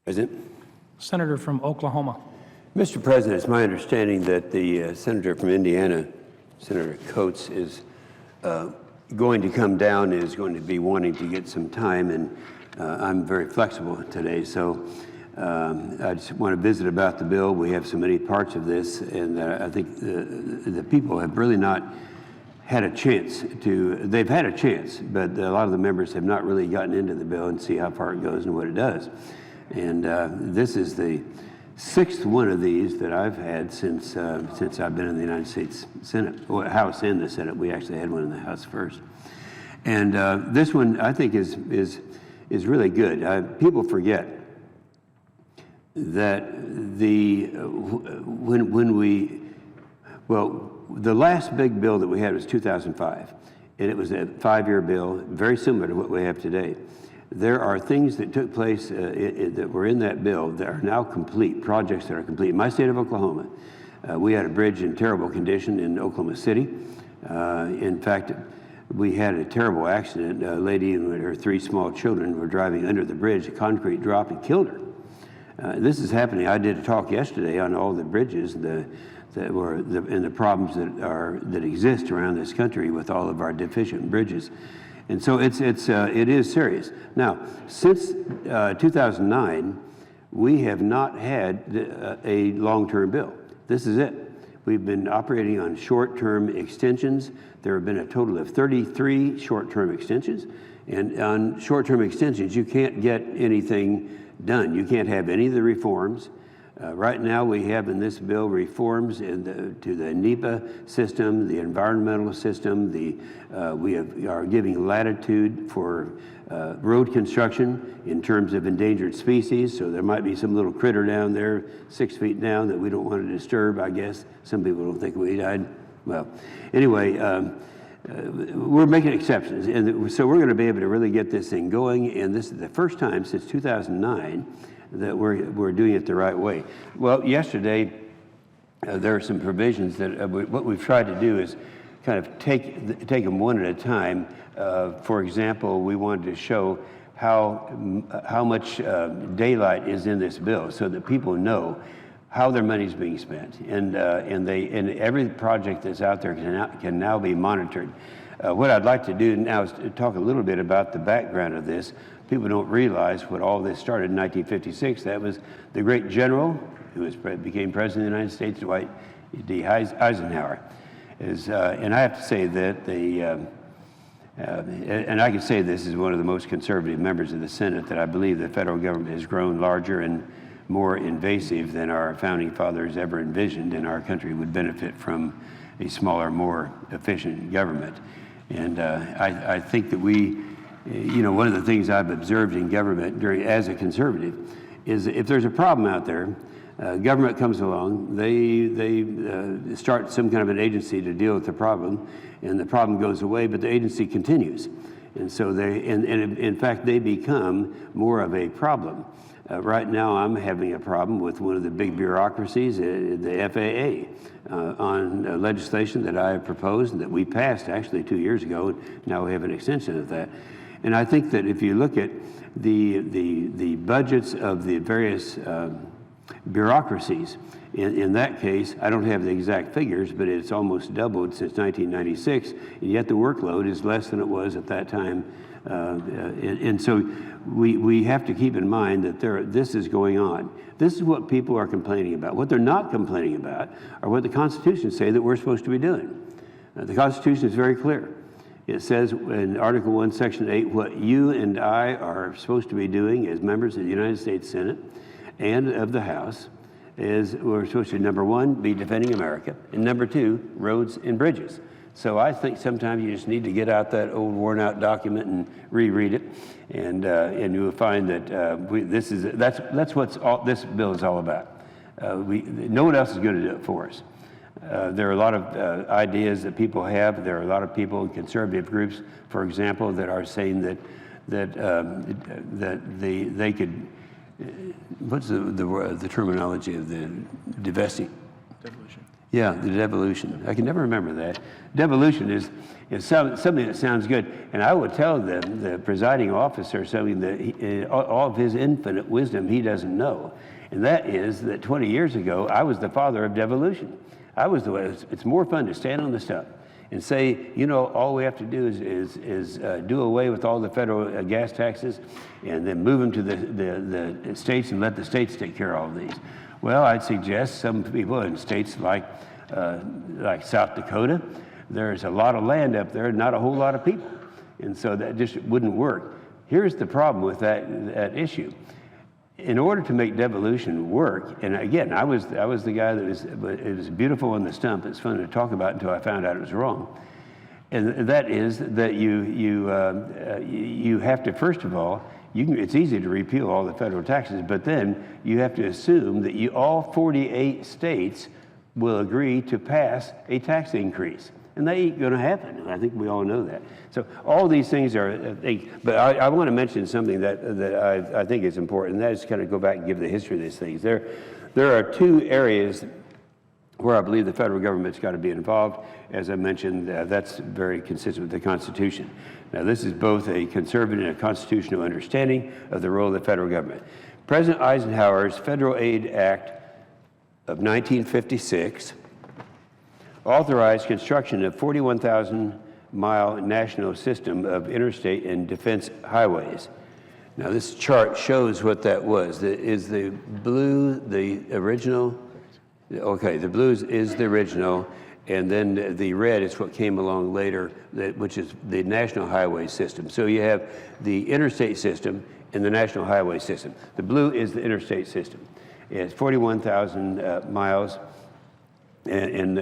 President. Senator from Oklahoma. Mr. President, it's my understanding that the senator from Indiana, Senator Coates, is going to come down and is going to be wanting to get some time, and I'm very flexible today, so I just want to visit about the bill. We have so many parts of this, and I think the people have really not had a chance to, they've had a chance, but a lot of the members have not really gotten into the bill and see how far it goes and what it does. And this is the sixth one of these that I've had since I've been in the United States Senate, or House and the Senate. We actually had one in the House first. And this one I think is really good. People forget that the last big bill that we had was 2005, and it was a 5-year bill, very similar to what we have today. There are things that took place that were in that bill that are now complete, projects that are complete. In my state of Oklahoma, we had a bridge in terrible condition in Oklahoma City. In fact, we had a terrible accident. A lady and her 3 small children were driving under the bridge, a concrete drop, and killed her. This is happening. I did a talk yesterday on all the bridges and the problems that exist around this country with all of our deficient bridges. And so it is serious. Now, since 2009, we have not had a long-term bill. This is it. We've been operating on short-term extensions. There have been a total of 33 short-term extensions. And on short-term extensions, you can't get anything done. You can't have any of the reforms. Right now, we have in this bill reforms to the NEPA system, the environmental system. We are giving latitude for road construction in terms of endangered species. So there might be some little critter down there 6 feet down that we don't want to disturb, I guess. Some people don't think we died. Well, anyway, we're making exceptions. And so we're going to be able to really get this thing going. And this is the first time since 2009 that we're doing it the right way. Well, yesterday, there are some provisions that what we've tried to do is kind of take them one at a time. For example, we wanted to show how much daylight is in this bill so that people know how their money is being spent, and every project that's out there can now be monitored. What I'd like to do now is to talk a little bit about the background of this. People don't realize what all this started in 1956. That was the great general who became president of the United States, Dwight D. Eisenhower. And I have to say that and I can say this is one of the most conservative members of the Senate, that I believe the federal government has grown larger and more invasive than our founding fathers ever envisioned, and our country would benefit from a smaller, more efficient government. And I think that one of the things I've observed in government as a conservative is that if there's a problem out there, government comes along, they start some kind of an agency to deal with the problem, and the problem goes away, but the agency continues. And so in fact, they become more of a problem. Right now, I'm having a problem with one of the big bureaucracies, the FAA, on legislation that I have proposed and that we passed actually 2 years ago. Now we have an extension of that. And I think that if you look at the budgets of the various bureaucracies, in that case, I don't have the exact figures, but it's almost doubled since 1996, and yet the workload is less than it was at that time. And so we have to keep in mind that this is going on. This is what people are complaining about. What they're not complaining about are what the Constitution say that we're supposed to be doing. The Constitution is very clear. It says in Article 1, Section 8, what you and I are supposed to be doing as members of the United States Senate and of the House is we're supposed to, number 1, be defending America, and number 2, roads and bridges. So I think sometimes you just need to get out that old worn-out document and reread it, and you'll find that that's what this bill is all about. No one else is going to do it for us. There are a lot of ideas that people have. There are a lot of people in conservative groups, for example, that are saying that they could. What's the terminology of the divesting? Devolution. Yeah, the devolution. I can never remember that. Devolution is something that sounds good. And I would tell the presiding officer something that all of his infinite wisdom he doesn't know. And that is that 20 years ago, I was the father of devolution. I was the one. It's more fun to stand on the stump and say, you know, all we have to do is do away with all the federal gas taxes and then move them to the states and let the states take care of all of these. Well, I'd suggest some people in states like South Dakota, there's a lot of land up there, not a whole lot of people. And so that just wouldn't work. Here's the problem with that issue. In order to make devolution work, and again, I was the guy that it was beautiful on the stump. It's fun to talk about until I found out it was wrong. And that is that you have to, first of all, it's easy to repeal all the federal taxes, but then you have to assume that all 48 states will agree to pass a tax increase. And that ain't going to happen. I think we all know that. So all these things are, but I want to mention something that I think is important, and that is kind of go back and give the history of these things. There are two areas where I believe the federal government's got to be involved. As I mentioned, that's very consistent with the Constitution. Now, this is both a conservative and a constitutional understanding of the role of the federal government. President Eisenhower's Federal Aid Act of 1956 authorized construction of 41,000-mile national system of interstate and defense highways. Now, this chart shows what that was. Is the blue the original? Okay, the blue is the original, and then the red is what came along later, which is the national highway system. So you have the interstate system and the national highway system. The blue is the interstate system. It's 41,000 miles. And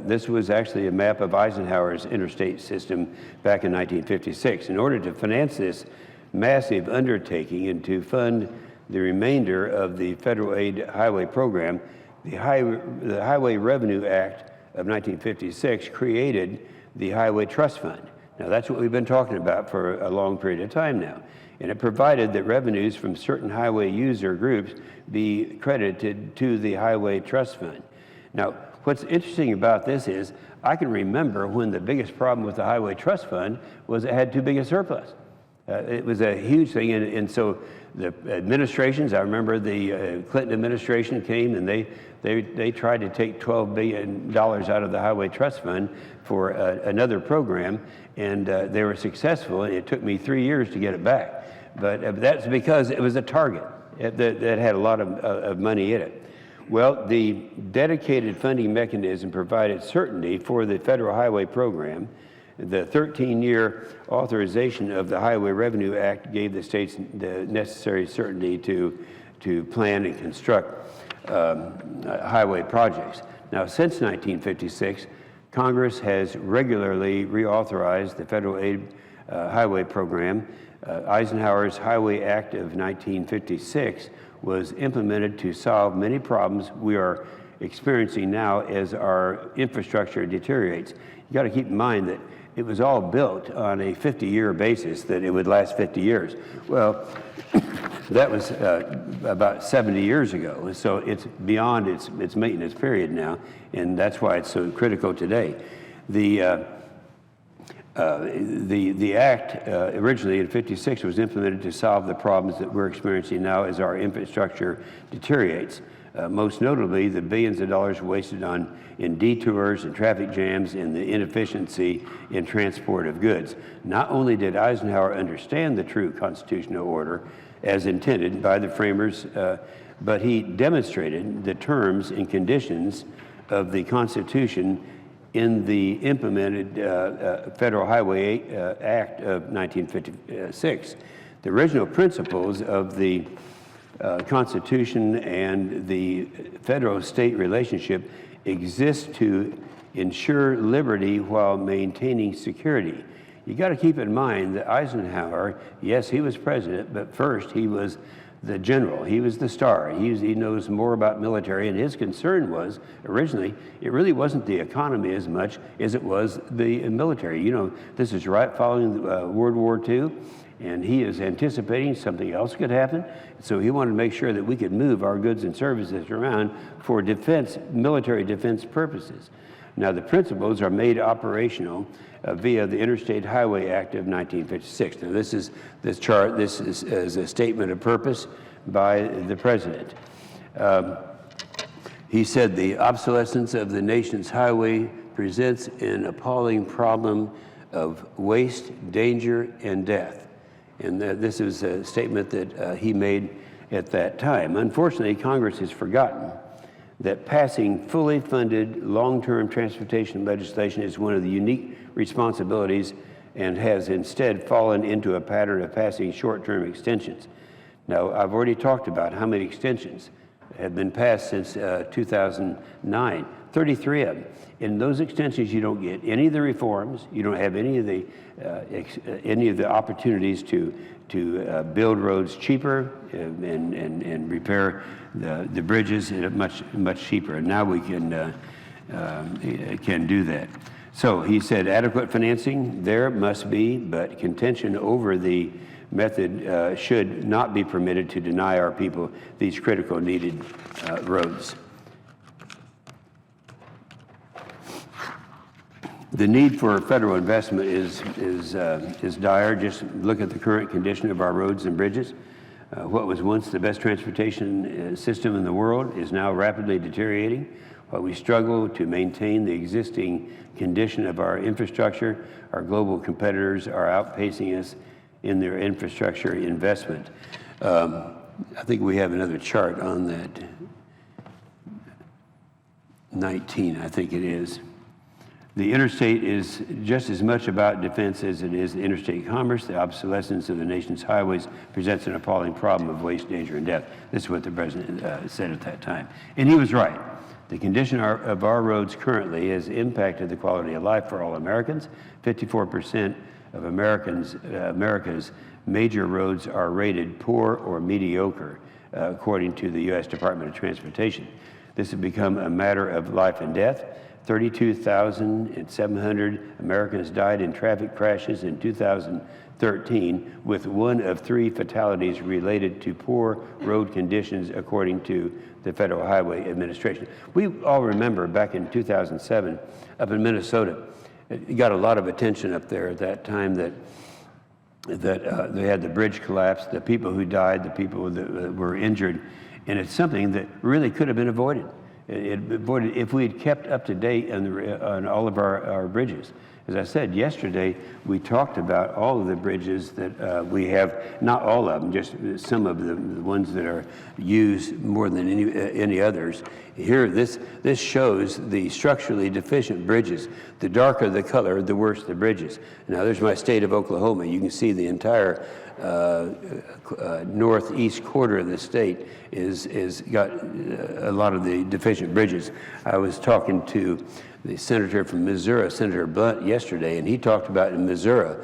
this was actually a map of Eisenhower's interstate system back in 1956. In order to finance this massive undertaking and to fund the remainder of the federal aid highway program, the Highway Revenue Act of 1956 created the Highway Trust Fund. Now, that's what we've been talking about for a long period of time now. And it provided that revenues from certain highway user groups be credited to the Highway Trust Fund. Now, what's interesting about this is I can remember when the biggest problem with the Highway Trust Fund was it had too big a surplus. It was a huge thing, and so the administrations, I remember the Clinton administration came and they tried to take $12 billion out of the Highway Trust Fund for another program, and they were successful, and it took me 3 years to get it back. But that's because it was a target that had a lot of money in it. Well, the dedicated funding mechanism provided certainty for the federal highway program. The 13-year authorization of the Highway Revenue Act gave the states the necessary certainty to plan and construct highway projects. Now, since 1956, Congress has regularly reauthorized the federal aid highway program. Eisenhower's Highway Act of 1956 was implemented to solve many problems we are experiencing now as our infrastructure deteriorates. You got to keep in mind that it was all built on a 50-year basis, that it would last 50 years. Well, that was about 70 years ago, so it's beyond its maintenance period now, and that's why it's so critical today. The act originally in '56 was implemented to solve the problems that we're experiencing now as our infrastructure deteriorates. Most notably, the billions of dollars wasted in detours and traffic jams and the inefficiency in transport of goods. Not only did Eisenhower understand the true constitutional order as intended by the framers, but he demonstrated the terms and conditions of the Constitution in the implemented Federal Highway Act of 1956. The original principles of the Constitution and the federal-state relationship exist to ensure liberty while maintaining security. You got to keep in mind that Eisenhower, yes, he was president, but first he was the general. He was the star. He knows more about military, and his concern was, originally, it really wasn't the economy as much as it was the military. You know, this is right following World War II, And he is anticipating something else could happen. So he wanted to make sure that we could move our goods and services around for defense, military defense purposes. Now, the principles are made operational via the Interstate Highway Act of 1956. Now, this chart is a statement of purpose by the president. He said the obsolescence of the nation's highway presents an appalling problem of waste, danger, and death. And this is a statement that he made at that time. Unfortunately, Congress has forgotten that passing fully funded long-term transportation legislation is one of the unique responsibilities and has instead fallen into a pattern of passing short-term extensions. Now, I've already talked about how many extensions have been passed since 2009, 33 of them. In those extensions, you don't get any of the reforms. You don't have any of the opportunities to build roads cheaper and repair the bridges much cheaper. And now we can do that. So he said adequate financing there must be, but contention over the method should not be permitted to deny our people these critical needed roads. The need for federal investment is dire. Just look at the current condition of our roads and bridges. What was once the best transportation system in the world is now rapidly deteriorating. While we struggle to maintain the existing condition of our infrastructure, our global competitors are outpacing us in their infrastructure investment. I think we have another chart on that. 19, I think it is. The interstate is just as much about defense as it is interstate commerce. The obsolescence of the nation's highways presents an appalling problem of waste, danger, and death. This is what the president said at that time. And he was right. The condition of our roads currently has impacted the quality of life for all Americans. 54% of America's major roads are rated poor or mediocre, according to the U.S. Department of Transportation. This has become a matter of life and death. 32,700 Americans died in traffic crashes in 2013, with 1 of 3 fatalities related to poor road conditions, according to the Federal Highway Administration. We all remember back in 2007 up in Minnesota, it got a lot of attention up there at that time that they had the bridge collapse, the people who died, the people that were injured, and it's something that really could have been avoided. If we had kept up to date on all of our bridges. As I said yesterday, we talked about all of the bridges that we have, not all of them, just some of the ones that are used more than any others. Here, this shows the structurally deficient bridges. The darker the color, the worse the bridges. Now, there's my state of Oklahoma. You can see the entire northeast quarter of the state is got a lot of the deficient bridges. I was talking to the senator from Missouri, Senator Blunt, yesterday, and he talked about in Missouri,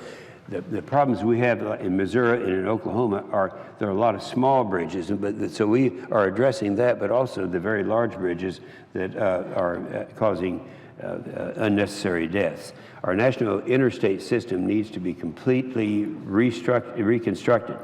the problems we have in Missouri and in Oklahoma are there are a lot of small bridges, so we are addressing that, but also the very large bridges that are causing unnecessary deaths. Our national interstate system needs to be completely reconstructed.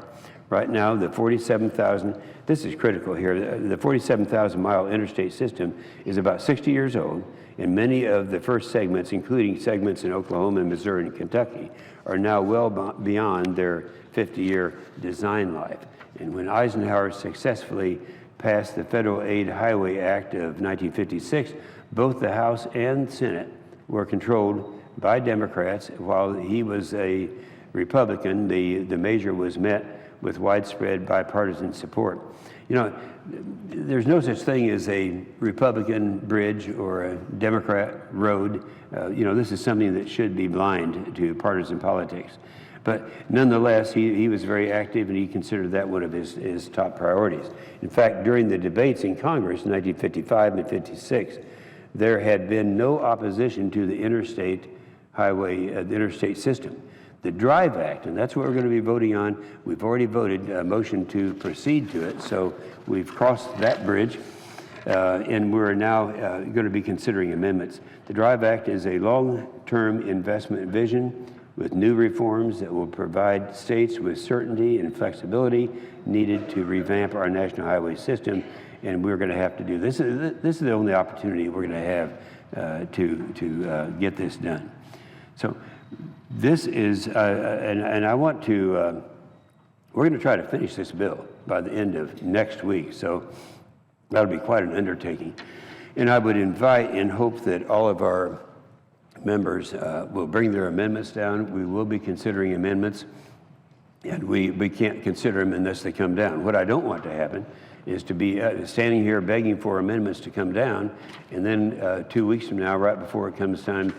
Right now, the 47,000, this is critical here, the 47,000 mile interstate system is about 60 years old, and many of the first segments, including segments in Oklahoma and Missouri and Kentucky, are now well beyond their 50-year design life. And when Eisenhower successfully passed the Federal Aid Highway Act of 1956, both the House and Senate were controlled by Democrats. While he was a Republican, the measure was met with widespread bipartisan support. You know, there's no such thing as a Republican bridge or a Democrat road. You know, this is something that should be blind to partisan politics. But nonetheless, he was very active, and he considered that one of his top priorities. In fact, during the debates in Congress in 1955 and 56, there had been no opposition to the interstate highway, the interstate system. The DRIVE Act, and that's what we're going to be voting on. We've already voted a motion to proceed to it, so we've crossed that bridge, and we're now going to be considering amendments. The DRIVE Act is a long-term investment vision with new reforms that will provide states with certainty and flexibility needed to revamp our national highway system. And we're going to have to do this. This is the only opportunity we're going to have to get this done. So this is, and I want to, we're going to try to finish this bill by the end of next week. So that'll be quite an undertaking. And I would invite and hope that all of our members will bring their amendments down. We will be considering amendments, and we can't consider them unless they come down. What I don't want to happen is to be standing here begging for amendments to come down, and then 2 weeks from now, right before it comes time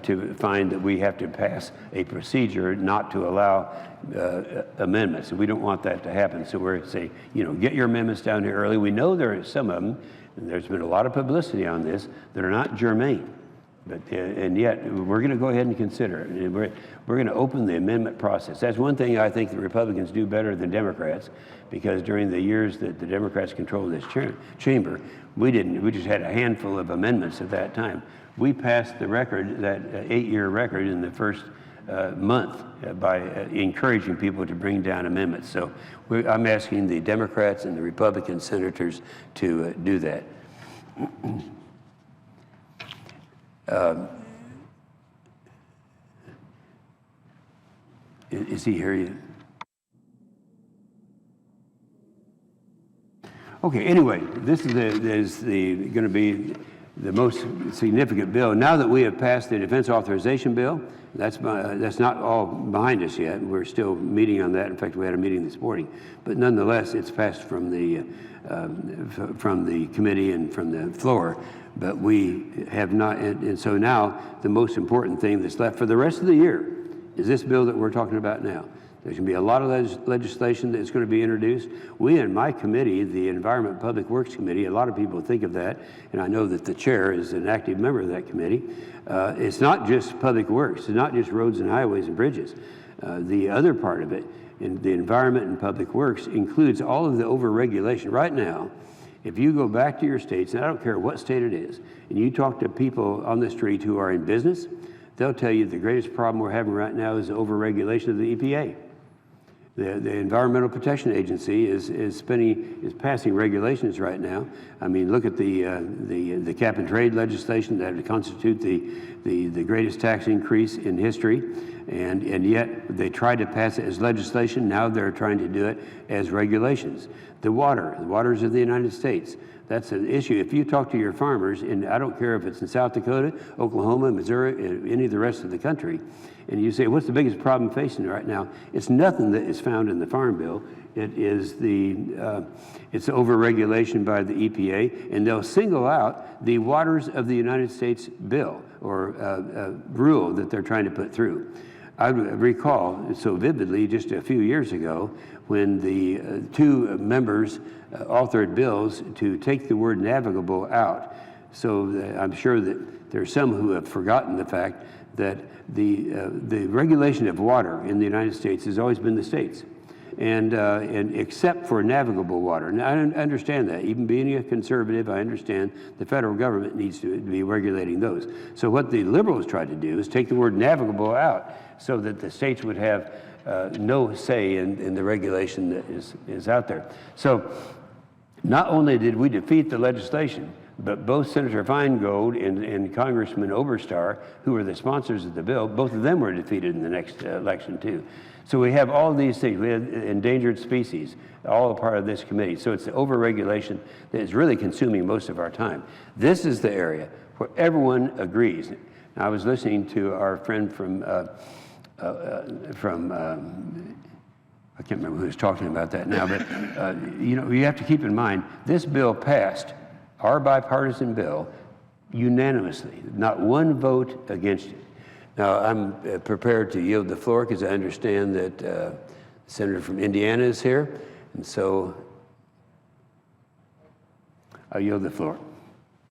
to find that we have to pass a procedure not to allow amendments. And we don't want that to happen. So we're saying, you know, get your amendments down here early. We know there are some of them, and there's been a lot of publicity on this, that are not germane. But, and yet, we're going to go ahead and consider it. And we're going to open the amendment process. That's one thing I think the Republicans do better than Democrats, because during the years that the Democrats controlled this chamber, we just had a handful of amendments at that time. We passed the record, that 8-year record, in the first month by encouraging people to bring down amendments. So I'm asking the Democrats and the Republican senators to do that. Is he here yet? Okay, anyway, this is going to be the most significant bill. Now that we have passed the defense authorization bill, that's not all behind us yet. We're still meeting on that. In fact, we had a meeting this morning. But nonetheless, it's passed from the committee and from the floor. But we have not, and so now the most important thing that's left for the rest of the year is this bill that we're talking about now. There's going to be a lot of legislation that's going to be introduced. We in my committee, the Environment and Public Works Committee, a lot of people think of that, and I know that the chair is an active member of that committee. It's not just public works. It's not just roads and highways and bridges. The other part of it, in the Environment and Public Works, includes all of the overregulation. Right now, if you go back to your states, and I don't care what state it is, and you talk to people on the street who are in business, they'll tell you the greatest problem we're having right now is the overregulation of the EPA. The Environmental Protection Agency is passing regulations right now. I mean, look at the cap and trade legislation that would constitute the greatest tax increase in history, and yet they tried to pass it as legislation. Now they're trying to do it as regulations. The waters of the United States. That's an issue. If you talk to your farmers, and I don't care if it's in South Dakota, Oklahoma, Missouri, any of the rest of the country, and you say, what's the biggest problem facing right now? It's nothing that is found in the Farm Bill. It is it's overregulation by the EPA, and they'll single out the waters of the United States bill or rule that they're trying to put through. I recall so vividly just a few years ago when the two members authored bills to take the word navigable out. So I'm sure that there are some who have forgotten the fact that the regulation of water in the United States has always been the states, and except for navigable water. Now, I understand that. Even being a conservative, I understand the federal government needs to be regulating those. So what the liberals tried to do is take the word navigable out so that the states would have no say in the regulation that is out there. So not only did we defeat the legislation, but both Senator Feingold and Congressman Oberstar, who were the sponsors of the bill, both of them were defeated in the next election too. So we have all these things. We have endangered species, all a part of this committee. So it's the overregulation that is really consuming most of our time. This is the area where everyone agrees. Now, I was listening to our friend from I can't remember who was talking about that now, but you know, you have to keep in mind, this bill passed, our bipartisan bill, unanimously, not one vote against it. Now, I'm prepared to yield the floor because I understand that the senator from Indiana is here, and so I'll yield the floor.